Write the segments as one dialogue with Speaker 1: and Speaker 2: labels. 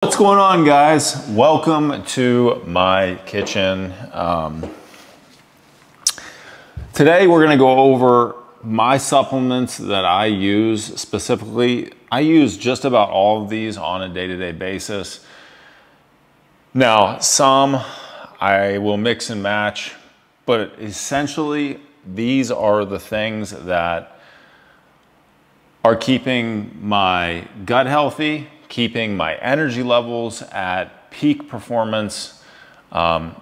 Speaker 1: What's going on, guys? Welcome to my kitchen. Today we're going to go over my supplements that I use specifically. I use just about all of these on a day-to-day basis. Now, some I will mix and match, but essentially these are the things that are keeping my gut healthy, keeping my energy levels at peak performance, and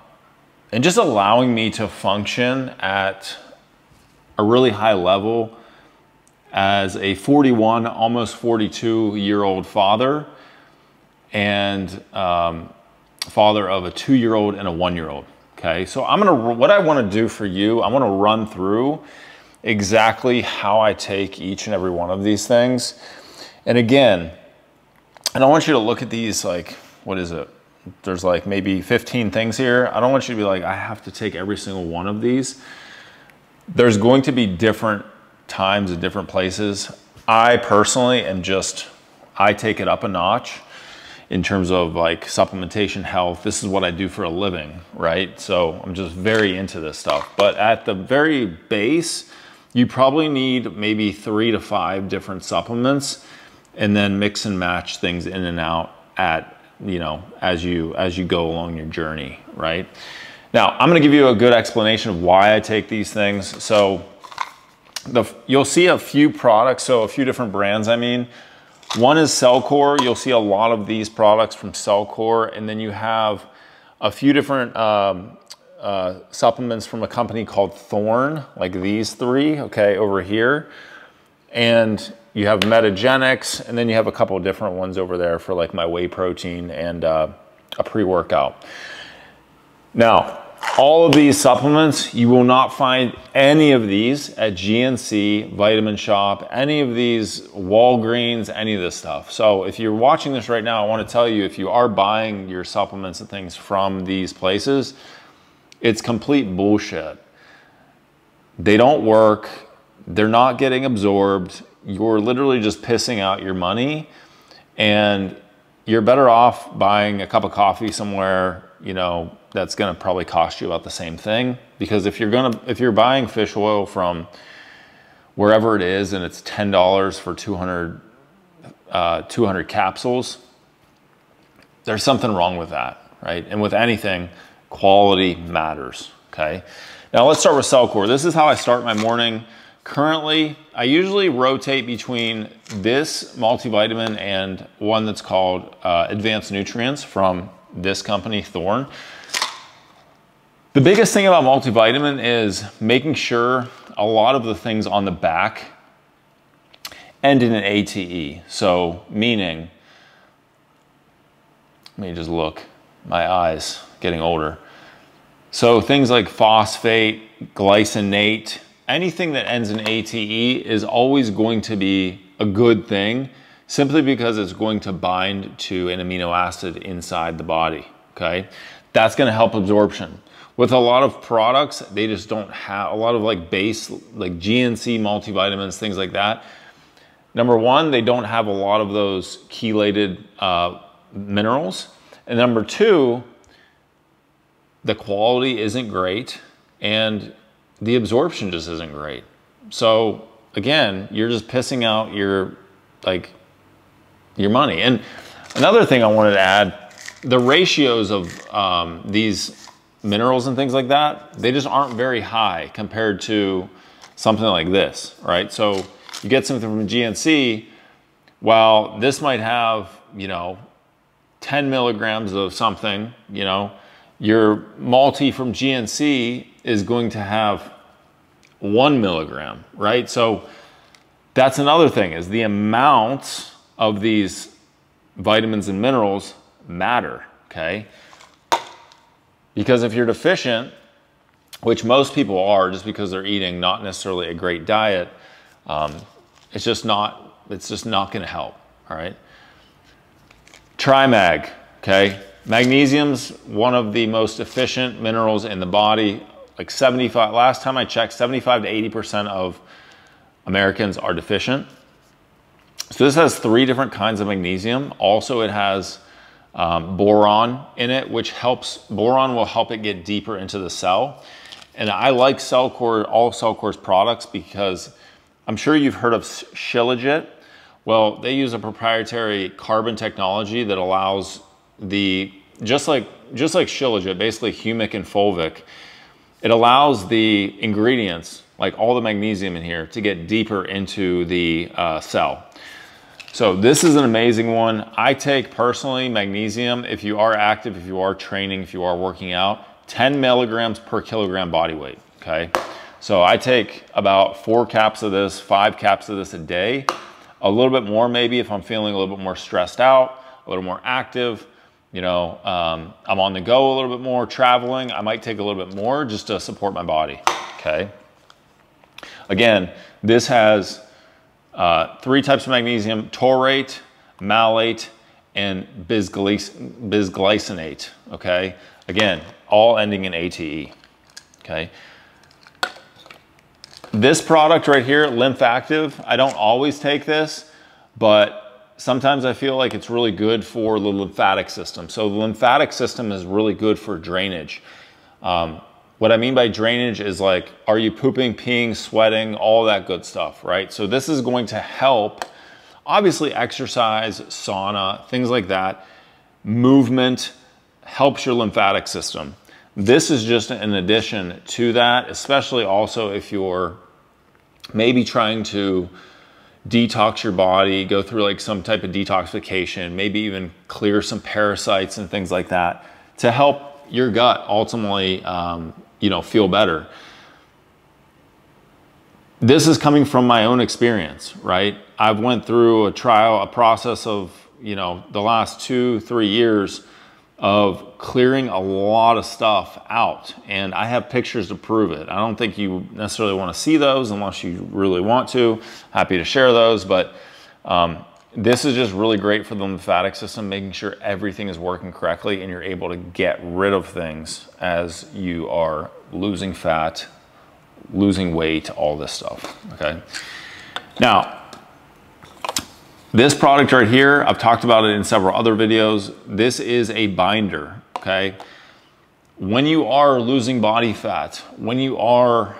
Speaker 1: just allowing me to function at a really high level as a 41, almost 42-year-old father, and father of a 2-year-old and a 1-year-old. Okay, so what I want to do for you, I want to run through exactly how I take each and every one of these things. And again, I don't want you to look at these like, what is it? There's like maybe 15 things here. I don't want you to be like, I have to take every single one of these. There's going to be different times and different places. I personally am I take it up a notch in terms of like supplementation, health. This is what I do for a living, right? So I'm just very into this stuff. But at the very base, you probably need maybe 3 to 5 different supplements, and then mix and match things in and out at, as you go along your journey, right? Now, I'm gonna give you a good explanation of why I take these things. So you'll see a few products, so a few different brands, I mean. One is Cellcore. You'll see a lot of these products from Cellcore, and then you have a few different supplements from a company called Thorne, like these 3, okay, over here. And you have Metagenics, and then you have a couple of different ones over there for like my whey protein and a pre-workout. Now, all of these supplements, you will not find any of these at GNC, Vitamin Shop, any of these Walgreens, any of this stuff. So if you're watching this right now, I want to tell you, if you are buying your supplements and things from these places, it's complete bullshit. They don't work. They're not getting absorbed. You're literally just pissing out your money, and you're better off buying a cup of coffee somewhere, that's gonna probably cost you about the same thing. Because if you're buying fish oil from wherever it is and it's $10 for 200 capsules, there's something wrong with that, right? And with anything, quality matters, okay? Now let's start with Cellcore. This is how I start my morning. Currently, I usually rotate between this multivitamin and one that's called Advanced Nutrients from this company, Thorne. The biggest thing about multivitamin is making sure a lot of the things on the back end in an ATE. So meaning, let me just look, my eyes getting older. So things like phosphate, glycinate, anything that ends in ATE is always going to be a good thing, simply because it's going to bind to an amino acid inside the body, okay? That's gonna help absorption. With a lot of products, they just don't have a lot of like base, like GNC multivitamins, things like that. Number one, they don't have a lot of those chelated minerals. And number two, the quality isn't great and the absorption just isn't great. So again, you're just pissing out your money. And another thing I wanted to add, the ratios of these minerals and things like that, they just aren't very high compared to something like this, right? So you get something from GNC, while this might have, 10 milligrams of something, your multi from GNC is going to have 1 milligram, right? So that's another thing, is the amounts of these vitamins and minerals matter, okay? Because if you're deficient, which most people are just because they're eating not necessarily a great diet, it's just not gonna help, all right? Trimag, okay? Magnesium's one of the most efficient minerals in the body. Like 75, last time I checked, 75 to 80% of Americans are deficient. So this has 3 different kinds of magnesium. Also, it has boron in it, which helps, boron will help it get deeper into the cell. And I like Cellcore, all Cellcore's products, because I'm sure you've heard of Shilajit. Well, they use a proprietary carbon technology that allows the, just like Shilajit, basically humic and fulvic, it allows the ingredients, like all the magnesium in here, to get deeper into the cell. So this is an amazing one. I take personally magnesium, if you are active, if you are training, if you are working out, 10 milligrams per kilogram body weight, okay? So I take about 4 caps of this, 5 caps of this a day, a little bit more maybe if I'm feeling a little bit more stressed out, a little more active, you know, I'm on the go a little bit more, traveling, I might take a little bit more just to support my body, okay? Again, this has 3 types of magnesium: taurate, malate, and bisglycinate, okay? Again, all ending in ATE, okay? This product right here, Lymph Active, I don't always take this, but sometimes I feel like it's really good for the lymphatic system. So the lymphatic system is really good for drainage. What I mean by drainage is like, are you pooping, peeing, sweating, all that good stuff, right? So this is going to help, obviously exercise, sauna, things like that. Movement helps your lymphatic system. This is just an addition to that, especially also if you're maybe trying to detox your body, go through like some type of detoxification, maybe even clear some parasites and things like that to help your gut ultimately, you know, feel better. This is coming from my own experience, right? I've went through a process of, you know, the last 2-3 years of clearing a lot of stuff out, and I have pictures to prove it. I don't think you necessarily want to see those unless you really want to. Happy to share those, but this is just really great for the lymphatic system, making sure everything is working correctly and you're able to get rid of things as you are losing fat, losing weight, all this stuff, okay? Now, this product right here, I've talked about it in several other videos. This is a binder, okay? When you are losing body fat, when you are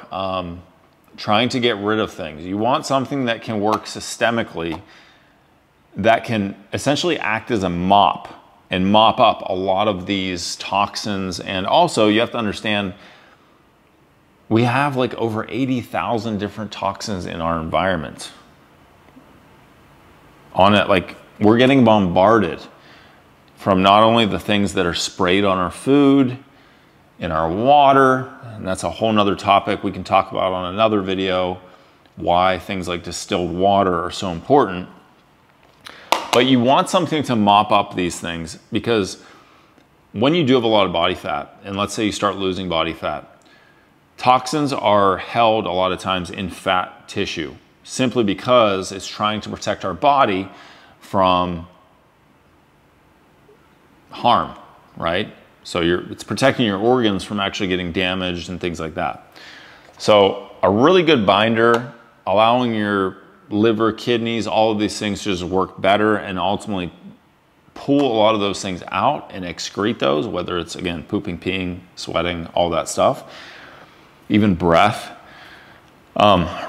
Speaker 1: trying to get rid of things, you want something that can work systemically, that can essentially act as a mop and mop up a lot of these toxins. And also you have to understand, we have like over 80,000 different toxins in our environment. On it, like we're getting bombarded from not only the things that are sprayed on our food, in our water, and that's a whole nother topic we can talk about on another video, why things like distilled water are so important. But you want something to mop up these things, because when you do have a lot of body fat, and let's say you start losing body fat, toxins are held a lot of times in fat tissue, simply because it's trying to protect our body from harm, right? So it's protecting your organs from actually getting damaged and things like that. So a really good binder, allowing your liver, kidneys, all of these things to just work better and ultimately pull a lot of those things out and excrete those, whether it's, again, pooping, peeing, sweating, all that stuff, even breath.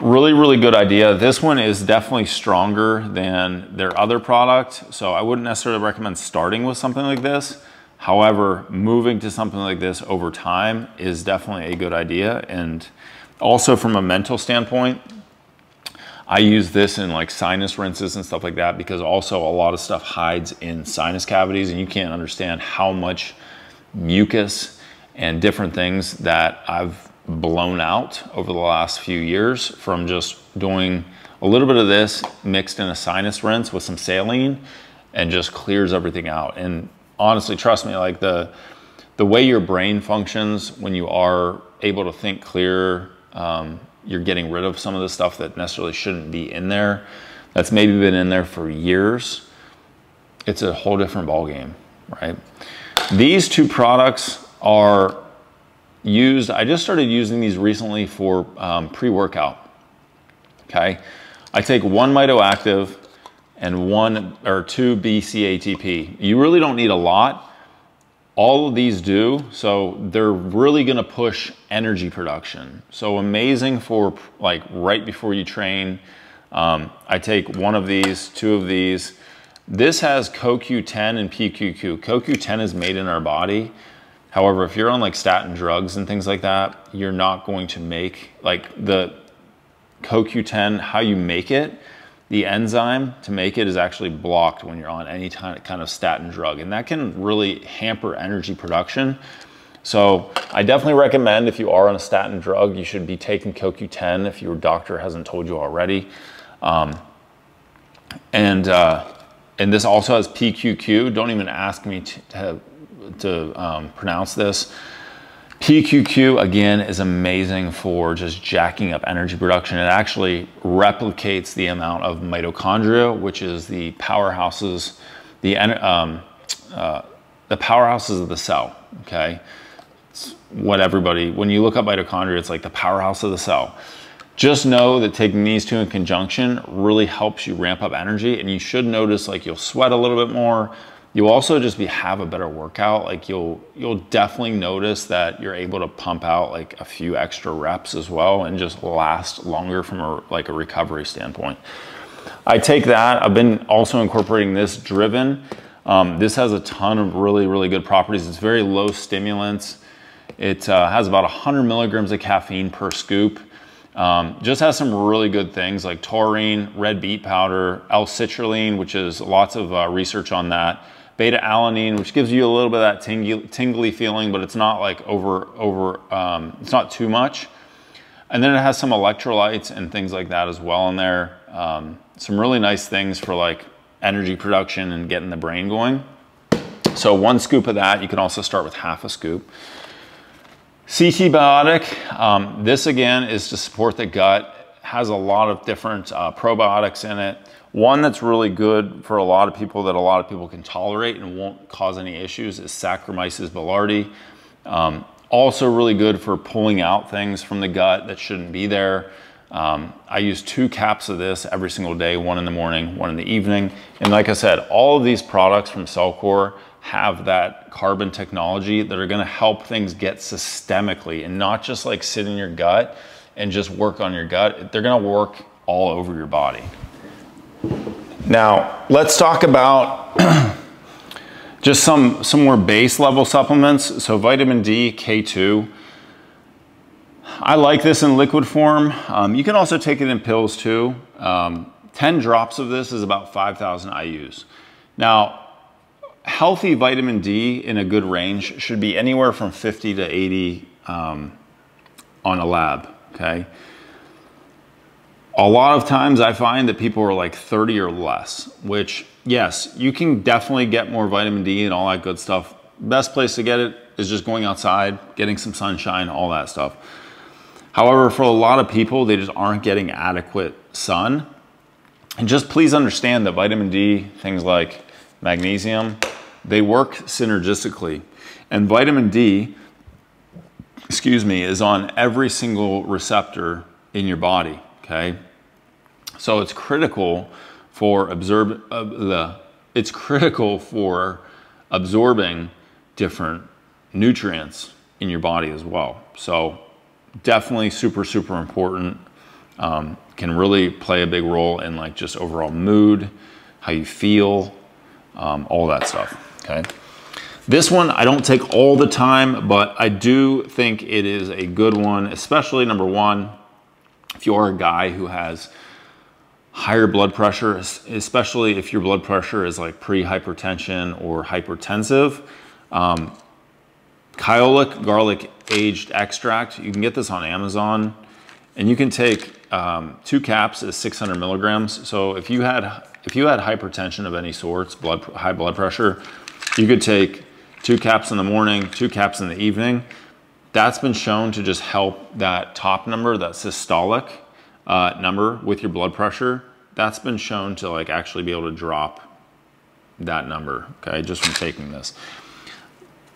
Speaker 1: Really, really good idea. This one is definitely stronger than their other product, so I wouldn't necessarily recommend starting with something like this. However, moving to something like this over time is definitely a good idea. And also from a mental standpoint, I use this in like sinus rinses and stuff like that, because also a lot of stuff hides in sinus cavities, and you can't understand how much mucus and different things that I've blown out over the last few years from just doing a little bit of this mixed in a sinus rinse with some saline, and just clears everything out. And honestly, trust me, like the way your brain functions when you are able to think clearer, you're getting rid of some of the stuff that necessarily shouldn't be in there, that's maybe been in there for years. It's a whole different ballgame, right? These two products are used, I just started using these recently for pre-workout, okay? I take one Mitoactive and 1 or 2 BCATP. You really don't need a lot. All of these do, so they're really gonna push energy production. So amazing for like right before you train. I take 1 of these, 2 of these. This has CoQ10 and PQQ. CoQ10 is made in our body. However, if you're on like statin drugs and things like that, you're not going to make like the CoQ10, how you make it, the enzyme to make it is actually blocked when you're on any kind of statin drug, and that can really hamper energy production. So I definitely recommend, if you are on a statin drug, you should be taking CoQ10 if your doctor hasn't told you already. And this also has PQQ. Don't even ask me to pronounce this. PQQ, again, is amazing for just jacking up energy production. It actually replicates the amount of mitochondria, which is the powerhouses, the powerhouses of the cell, okay? It's what everybody, when you look up mitochondria, it's like the powerhouse of the cell. Just know that taking these 2 in conjunction really helps you ramp up energy, and you should notice like you'll sweat a little bit more. You'll also just have a better workout. Like you'll definitely notice that you're able to pump out like a few extra reps as well and just last longer from a recovery standpoint. I take that. I've been also incorporating this Driven. This has a ton of really, really good properties. It's very low stimulants. It has about 100 milligrams of caffeine per scoop. Just has some really good things like taurine, red beet powder, L-citrulline, which is lots of research on that. Beta-alanine, which gives you a little bit of that tingly feeling, but it's not like it's not too much. And then it has some electrolytes and things like that as well in there. Some really nice things for like energy production and getting the brain going. So 1 scoop of that. You can also start with half a scoop. CT Biotic, this again is to support the gut. Has a lot of different probiotics in it. One that's really good for a lot of people that a lot of people can tolerate and won't cause any issues is Saccharomyces boulardii. Also really good for pulling out things from the gut that shouldn't be there. I use 2 caps of this every single day, 1 in the morning, 1 in the evening. And like I said, all of these products from Cellcore have that carbon technology that are gonna help things get systemically and not just like sit in your gut and just work on your gut. They're gonna work all over your body. Now, let's talk about just some more base level supplements. So vitamin D, K2. I like this in liquid form. You can also take it in pills too. 10 drops of this is about 5,000 IUs. Now, healthy vitamin D in a good range should be anywhere from 50 to 80 on a lab, okay? A lot of times I find that people are like 30 or less, which yes, you can definitely get more vitamin D and all that good stuff. Best place to get it is just going outside, getting some sunshine, all that stuff. However, for a lot of people, they just aren't getting adequate sun. And just please understand that vitamin D, things like magnesium, they work synergistically. And vitamin D, excuse me, is on every single receptor in your body, okay? So it's critical for absorbing different nutrients in your body as well. So definitely super, super important. Can really play a big role in like just overall mood, how you feel, all that stuff, okay? This one I don't take all the time, but I do think it is a good one, especially number 1, if you're a guy who has higher blood pressure, especially if your blood pressure is like pre-hypertension or hypertensive. Kyolic garlic aged extract, you can get this on Amazon, and you can take 2 caps at 600 milligrams. So if you had hypertension of any sorts, high blood pressure, you could take 2 caps in the morning, 2 caps in the evening. That's been shown to just help that top number, that systolic number with your blood pressure. That's been shown to like actually be able to drop that number, okay, just from taking this.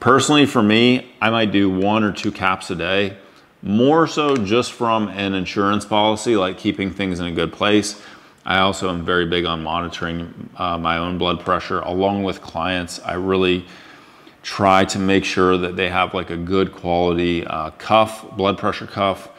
Speaker 1: Personally, for me, I might do 1 or 2 caps a day, more so just from an insurance policy, like keeping things in a good place. I also am very big on monitoring my own blood pressure. Along with clients, I really try to make sure that they have like a good quality cuff, blood pressure cuff.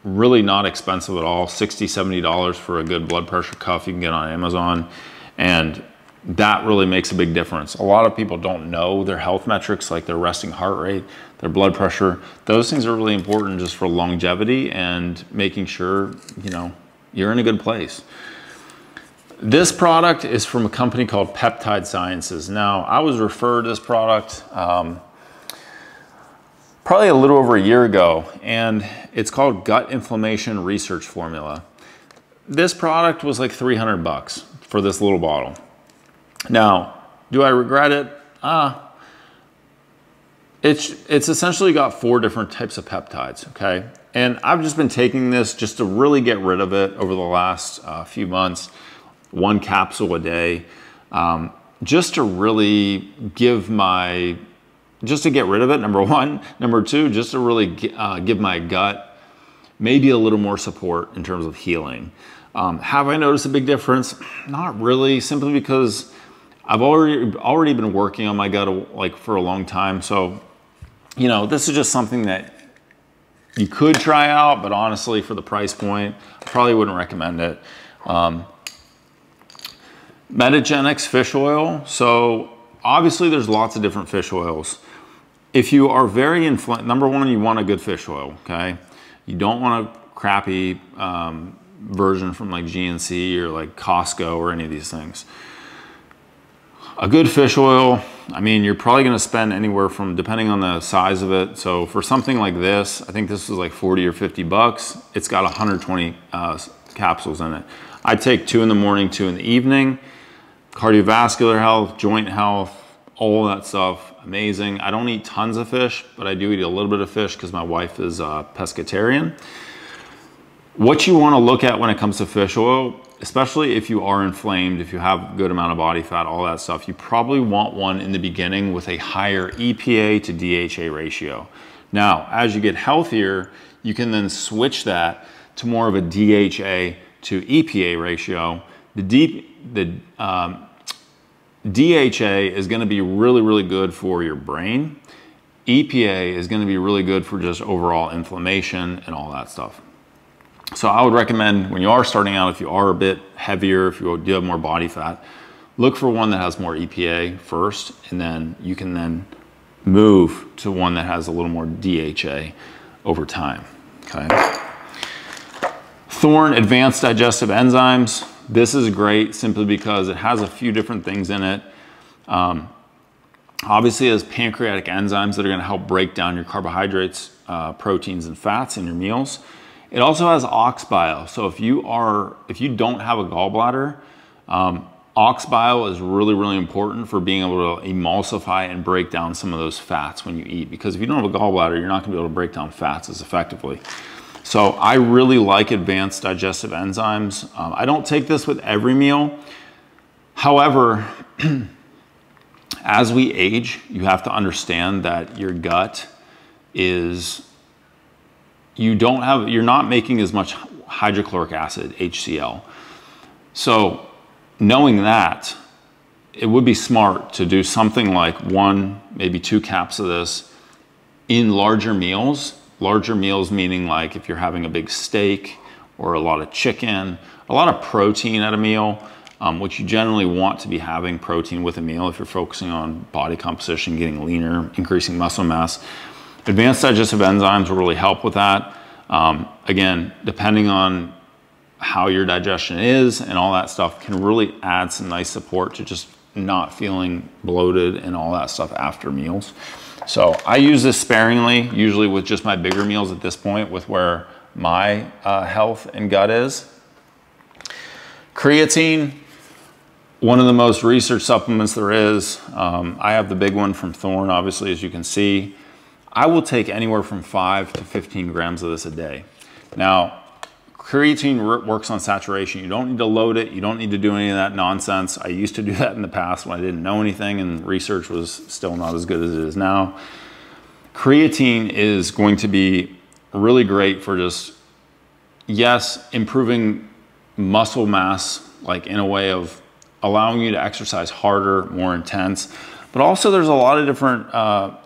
Speaker 1: Really not expensive at all, $60, $70 for a good blood pressure cuff you can get on Amazon. And that really makes a big difference. A lot of people don't know their health metrics, like their resting heart rate, their blood pressure. Those things are really important just for longevity and making sure, you know, you're in a good place. This product is from a company called Peptide Sciences. Now, I was referred this product probably a little over a year ago, and it's called Gut Inflammation Research Formula. This product was like 300 bucks for this little bottle. Now, do I regret it? It's essentially got 4 different types of peptides, okay? And I've just been taking this just to really get rid of it over the last few months. 1 capsule a day, just to really just to get rid of it, number 1. Number 2, just to really give my gut maybe a little more support in terms of healing. Have I noticed a big difference? Not really, simply because I've already been working on my gut like for a long time. So, you know, this is just something that you could try out, but honestly, for the price point, I probably wouldn't recommend it. Metagenics fish oil. So obviously there's lots of different fish oils. If you are very inflamed, number 1, you want a good fish oil, okay? You don't want a crappy version from like GNC or like Costco or any of these things. A good fish oil, I mean, you're probably gonna spend anywhere from, depending on the size of it. So for something like this, I think this is like 40 or 50 bucks. It's got 120 capsules in it. I take 2 in the morning, 2 in the evening. Cardiovascular health, joint health, all that stuff, amazing. I don't eat tons of fish, but I do eat a little bit of fish because my wife is a pescatarian. What you wanna look at when it comes to fish oil, especially if you are inflamed, if you have a good amount of body fat, all that stuff, you probably want one in the beginning with a higher EPA to DHA ratio. Now, as you get healthier, you can then switch that to more of a DHA to EPA ratio. The DHA is gonna be really, really good for your brain. EPA is gonna be really good for just overall inflammation and all that stuff. So I would recommend when you are starting out, if you are a bit heavier, if you do have more body fat, look for one that has more EPA first, and then you can then move to one that has a little more DHA over time, okay? Thorne Advanced Digestive Enzymes. This is great simply because it has a few different things in it. Obviously it has pancreatic enzymes that are gonna help break down your carbohydrates, proteins, and fats in your meals. It also has ox bile. So if you don't have a gallbladder, ox bile is really, really important for being able to emulsify and break down some of those fats when you eat. Because if you don't have a gallbladder, you're not gonna be able to break down fats as effectively. So I really like advanced digestive enzymes. I don't take this with every meal. However, as we age, you have to understand that your gut is, you're not making as much hydrochloric acid, HCl. So knowing that, it would be smart to do something like 1, maybe 2 caps of this in larger meals. Larger meals meaning like if you're having a big steak or a lot of chicken, a lot of protein at a meal, which you generally want to be having protein with a meal if you're focusing on body composition, getting leaner, increasing muscle mass. Advanced digestive enzymes will really help with that. Again, depending on how your digestion is and all that stuff, can really add some nice support to just not feeling bloated and all that stuff after meals. So I use this sparingly, usually with just my bigger meals at this point with where my health and gut is. Creatine, one of the most researched supplements there is. I have the big one from Thorne, obviously, as you can see. I will take anywhere from 5 to 15 grams of this a day. Now, creatine works on saturation. You don't need to load it. You don't need to do any of that nonsense. I used to do that in the past when I didn't know anything and research was still not as good as it is now. Creatine is going to be really great for just, yes, improving muscle mass, like in a way of allowing you to exercise harder, more intense. But also there's a lot of different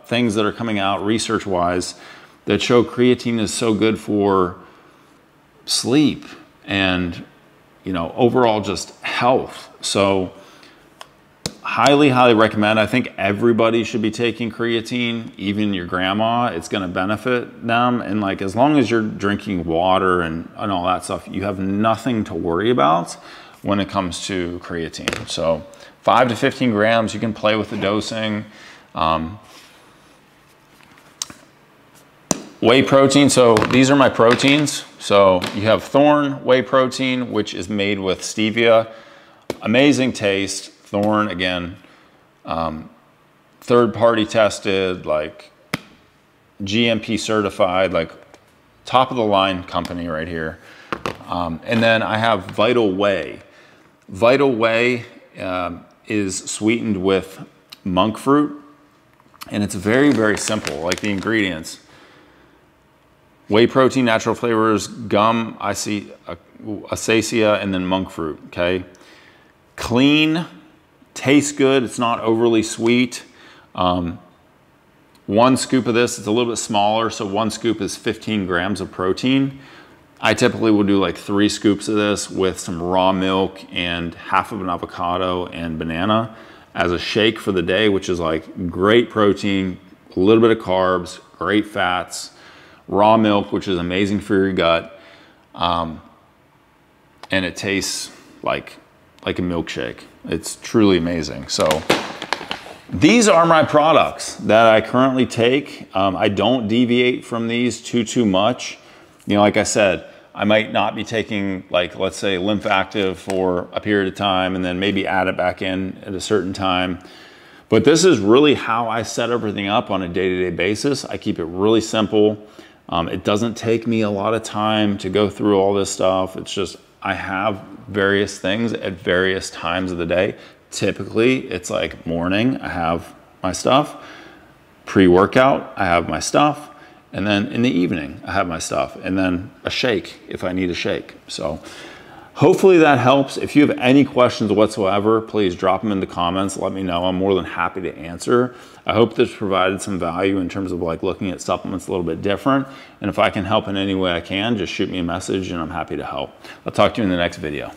Speaker 1: things that are coming out research-wise that show creatine is so good for sleep and, you know, overall just health. So highly, highly recommend. I think everybody should be taking creatine, even your grandma. It's going to benefit them. And like, as long as you're drinking water and all that stuff, you have nothing to worry about when it comes to creatine. So 5 to 15 grams, you can play with the dosing. Whey protein, so these are my proteins. So you have Thorne whey protein, which is made with stevia. Amazing taste. Thorne, again, third-party tested, like GMP certified, like top-of-the-line company right here. And then I have Vital Whey. Vital Whey is sweetened with monk fruit, and it's very, very simple, like the ingredients. Whey protein, natural flavors, gum, acacia, and then monk fruit, okay? Clean, tastes good, it's not overly sweet. 1 scoop of this, it's a little bit smaller, so 1 scoop is 15 grams of protein. I typically will do like 3 scoops of this with some raw milk and half of an avocado and banana as a shake for the day, which is like great protein, a little bit of carbs, great fats, raw milk, which is amazing for your gut. And it tastes like a milkshake. It's truly amazing. So these are my products that I currently take. I don't deviate from these too much. You know, like I said, I might not be taking, like, let's say Lymph Active for a period of time and then maybe add it back in at a certain time. But this is really how I set everything up on a day-to-day basis. I keep it really simple. It doesn't take me a lot of time to go through all this stuff. It's just, I have various things at various times of the day. Typically, it's like morning, I have my stuff. Pre-workout, I have my stuff. And then in the evening, I have my stuff. And then a shake if I need a shake. So hopefully that helps. If you have any questions whatsoever, please drop them in the comments. Let me know. I'm more than happy to answer. I hope this provided some value in terms of like looking at supplements a little bit different. And if I can help in any way I can, just shoot me a message and I'm happy to help. I'll talk to you in the next video.